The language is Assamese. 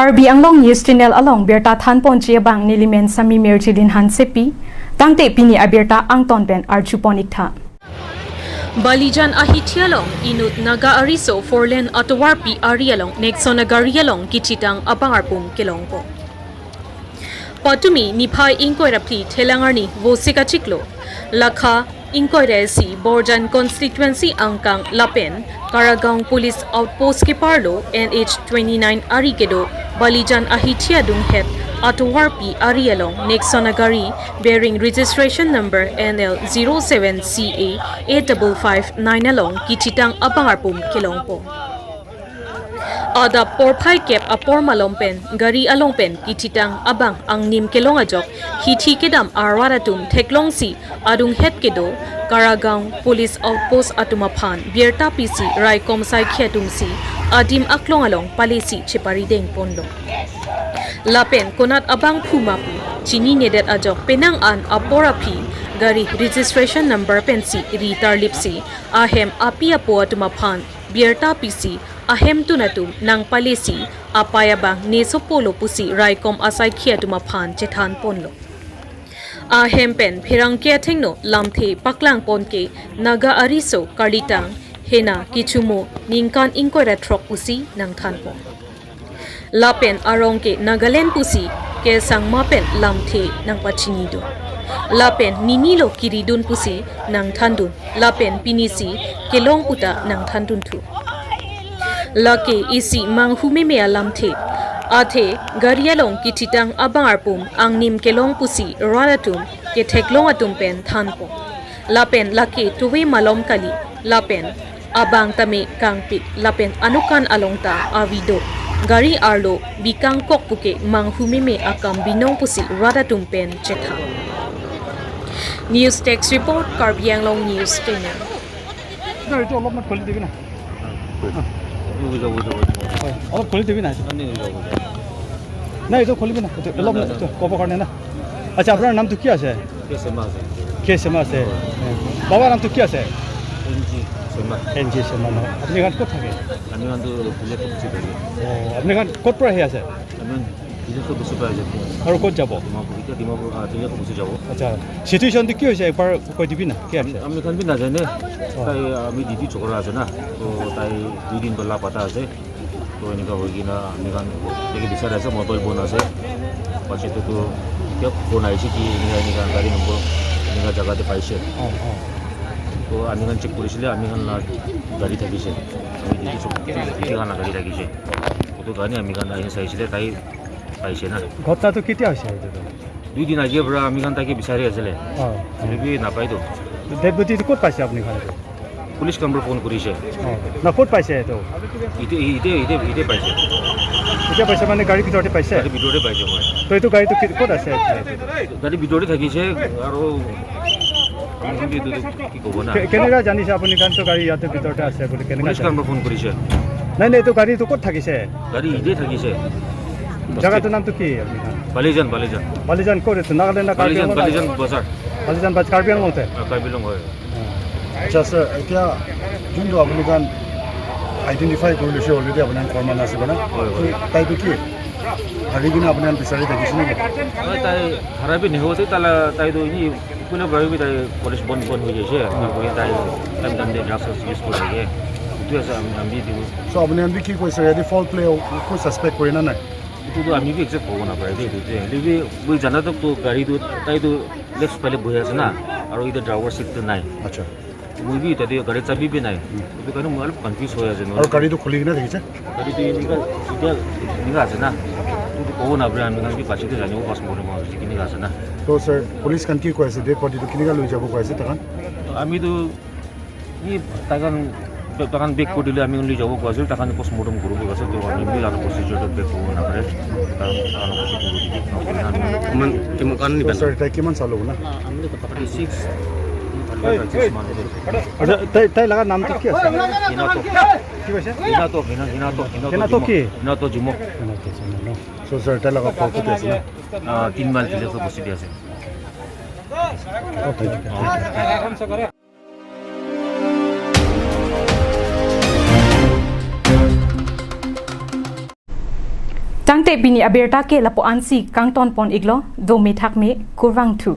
Karbi Anglong News Channel along Berta Than Ponchia Bang Nilimen Sami Merchilin Han Sepi Tangte Pini Aberta Angton Ben Archuponikta Balijan Hithi along Inut Naga Ariso Forlen Atawarpi Arei along Nexona Gari along Kethitang Arpum Kelong po Patumi Nipai Inkoirapli Telangarni Vosika Chiklo Lakha Inkoiresi Borjan Constituency Angkang Lapen Karagaung Police Outpost ke Arlo NH29 Arikedo Balijan Hithi Adung Het Atawarpi Arei along Nexona Gari bearing registration number NL07CA 8559 along Kethitang Arpum Kelong po Ada porpai kep apor malompen Gari alongpen Kethitang abang ang nim kelong ajok Hithi kedam arwaratum teklong si Adung het kedo Karagaung Police Outpost atumaphan Bierta PC Rai Komsai Khiatum si Adim aklong along palesi chepari deng ponlo Lapen konat abang phumapu chini nedet ajok penang an aporapi Gari registration number pensi ritar lipsi ahem api apo atumaphan Bierta PC ahem tunatum nang palesi apayabang nesopolo pusi raikom asai khiatuma phan chethan ponlo ahem pen phirang ke thengno lamthe paklang ponke naga ariso Kethitang hena kichumo ningkan inkoira throk pusi nang than po lapen arong ke Nagaland pusi ke sangma pen lamthe nang pachini do lapen ninilo kiridun pusi nang thandun lapen pinisi kelong puta nang thandun thu Lake isi manghume me alamthe athe Garialong Kethitang Arpum ang nim kelong pusi raratum ke theklong atum pen thanpo lapen lake tuwe malom kali lapen abang tame kangpit lapen anukan alongta avido Gari Arlo bikang kok puke manghume me akam binong pusi raratum pen chetha News Text Report Karbi Anglong News Channel অলপ খুলি দিবি না না এটা খুলিবি না অলপ ক'ব কাৰণে না আচ্ছা আপোনাৰ নামটো কি আছে কেসেমা আছে বাবাৰ নামটো কি আছে এনজি শৰ্মা নহয় আপুনি গান ক'ত থাকে আপুনি গান ক'ত পৰা আহি আছে আৰু ক'ত যাব আচ্ছা সিচুৱেশ্যনটো কি হৈছে একবাৰ কৈ দিবি না কি আছে আমি খান নাজানে তাই আমি ডিউটি চকৰা আছে না তো তাই 2 দিন বলা পাতা আছে তো এনেকা হৈ কিনা আমি খান দেখি বিচাৰ আছে মোবাইল ফোন আছে পাছতে তো কিয় ফোন আহিছে কি এনেকা গাড়ী নম্বৰ এনেকা জাগাতে পাইছে তো আমি খান চেক কৰিছিলে আমি খান গাড়ী থাকিছে আমি ডিউটি চকৰা গাড়ী থাকিছে তো গাড়ী আমি খান আহি চাইছিলে তাই পাইছে না ঘটনাটো কেতিয়া হৈছে 2 দিন আগিয়ে পৰা আমি খান তাকে বিচাৰি আছিলে কিন্তু নাপাইতো ডেড বডিটো ক'ত পাইছে আপুনি ঘৰতে পুলিচ নম্বৰ ফোন কৰিছে না ক'ত পাইছে এইটো ইতে পাইছে এতিয়া পাইছে মানে গাড়ীৰ ভিতৰতে পাইছে গাড়ীৰ ভিতৰতে পাইছে মই তো এইটো গাড়ীটো ক'ত আছে গাড়ীৰ ভিতৰতে থাকিছে আৰু কি ক'ব না কেনেকৈ জানিছে আপুনি কাৰণটো গাড়ী ইয়াতে ভিতৰতে আছে বুলি কেনেকৈ পুলিচ নম্বৰ ফোন কৰিছে নাই নাই এইটো গাড়ীটো ক'ত থাকিছে গাড়ী ইতে থাকিছে জাগাটোৰ নামটো কি আপুনি বালিজান বালিজান ক'ত আছে নাগালেণ্ড বালিজান বজাৰ বালিজান কাৰ্বি আংলঙতে কাৰ্বি আংলং হয় আচ্ছা স্যাৰ এতিয়া যোনটো আপুনি গান আইডেণ্টিফাই কৰি লৈছে অলৰেডি আপোনাৰ ফৰ্মান আছে মানে তাইটো কি হাৰি কিনে আপুনি বিচাৰি থাকিছে নেকি তাই হাৰাবি নহ'বতে তাইতো এনেই কোনো ভাবি তাই পুলিচ বন্ধ হৈ গৈছে তাই টাইম ড্ৰাগছ ইউজ কৰি থাকে এইটো আছে আমি দিব চ' আপুনি আমি কি কৈছে ইয়াতে ফল প্লে একো ছাছপেক্ট কৰে না নাই এইটোতো আমি একজেক্ট ক'ব নাপাৰে দেই এইটোতে মই জানাতো গাড়ীটো তাইতো লেফ্ট ফালে বহি আছে না আৰু এতিয়া ড্ৰাইভাৰ চিটটো নাই আচ্ছা মই বি তাতে গাড়ী চাবি নাই সেইটো কাৰণে মই অলপ কনফিউজ হৈ আছে আৰু গাড়ীটো খুলি কিনে দেখিছে গাড়ীটো এতিয়া এনেকুৱা আছে না এইটো ক'ব নাপাৰে আমি কাৰণ কি পাছতে জানিব পাছ মৰিম কেনেকুৱা আছে না তো স্যাৰ পুলিচ খান কি কৈ আছে ডেড বডিটো কেনেকৈ লৈ যাব কৈ আছে তাহান আমিতো তাকান বেক কৰি দিলে আমি লৈ যাব কৈ আছিলোঁ তাকান পষ্ট মৰ্টম কৰিব কৈ আছে তো আমি আৰু প্ৰচিডিউৰটো বেক কৰিব নাপাৰে স্যাৰ তাই কিমান চালো না তাই লগা নামটো কি আছে কি কৈছে হিনাটো কি হিনাটো জুমক চ' স্যাৰ তাই লগা ফটো আছে না 3 মাইল দিলে বস্তু দি আছে Tangte bini aberta ke lapo ansi kang ton pon iglo do me thak me kurwang thu